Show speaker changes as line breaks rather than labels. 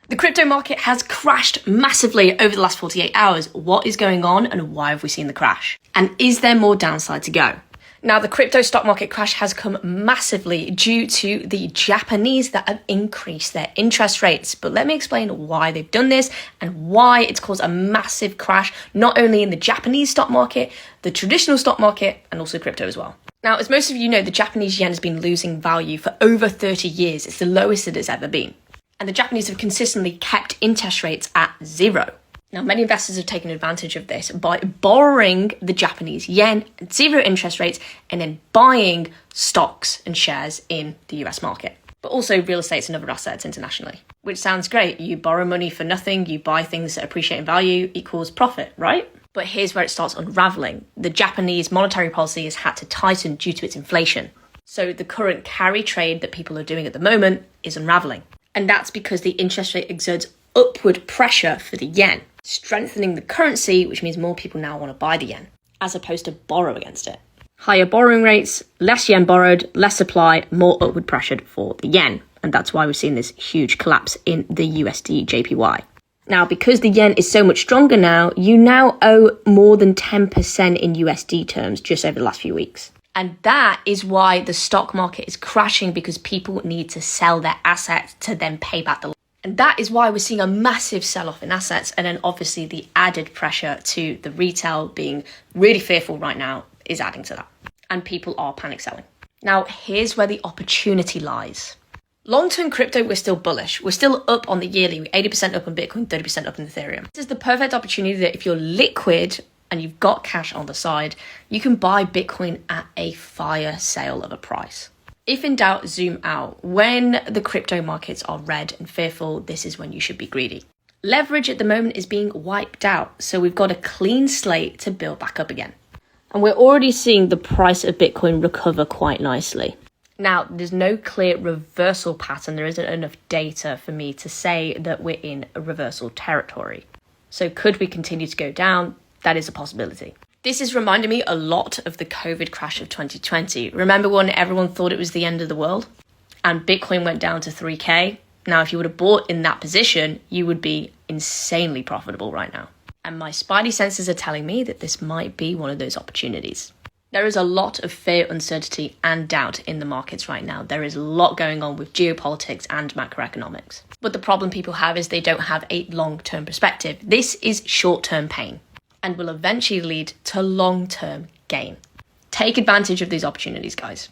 The crypto market has crashed massively over the last 48 hours. What is going on and why have we seen the crash? And is there more downside to go? Now, the crypto stock market crash has come massively due to the Japanese that have increased their interest rates. But let me explain why they've done this and why it's caused a massive crash, not only in the Japanese stock market, the traditional stock market, and also crypto as well. Now, as most of you know, the Japanese yen has been losing value for over 30 years. It's the lowest it has ever been. And the Japanese have consistently kept interest rates at zero. Now, many investors have taken advantage of this by borrowing the Japanese yen at zero interest rates and then buying stocks and shares in the US market. But also real estate and other assets internationally, which sounds great. You borrow money for nothing, you buy things that appreciate in value equals profit, right? But here's where it starts unraveling. The Japanese monetary policy has had to tighten due to its inflation. So the current carry trade that people are doing at the moment is unraveling. And that's because the interest rate exerts upward pressure for the yen, strengthening the currency, which means more people now want to buy the yen, as opposed to borrow against it. Higher borrowing rates, less yen borrowed, less supply, more upward pressure for the yen. And that's why we've seen this huge collapse in the USD JPY. Now, because the yen is so much stronger now, you now owe more than 10% in USD terms just over the last few weeks. And that is why the stock market is crashing, because people need to sell their assets to then pay back the loan. And that is why we're seeing a massive sell-off in assets. And then obviously the added pressure to the retail being really fearful right now is adding to that. And people are panic selling. Now, here's where the opportunity lies. Long-term crypto, we're still bullish. We're still up on the yearly. We're 80% up on Bitcoin, 30% up in Ethereum. This is the perfect opportunity that if you're liquid and you've got cash on the side, you can buy Bitcoin at a fire sale of a price. If in doubt, zoom out. When the crypto markets are red and fearful, this is when you should be greedy. Leverage at the moment is being wiped out, so we've got a clean slate to build back up again. And we're already seeing the price of Bitcoin recover quite nicely. Now, there's no clear reversal pattern. There isn't enough data for me to say that we're in a reversal territory. So could we continue to go down? That is a possibility. This is reminding me a lot of the COVID crash of 2020. Remember when everyone thought it was the end of the world and Bitcoin went down to 3K? Now, if you would have bought in that position, you would be insanely profitable right now. And my spidey senses are telling me that this might be one of those opportunities. There is a lot of fear, uncertainty, and doubt in the markets right now. There is a lot going on with geopolitics and macroeconomics. But the problem people have is they don't have a long-term perspective. This is short-term pain and will eventually lead to long-term gain. Take advantage of these opportunities, guys.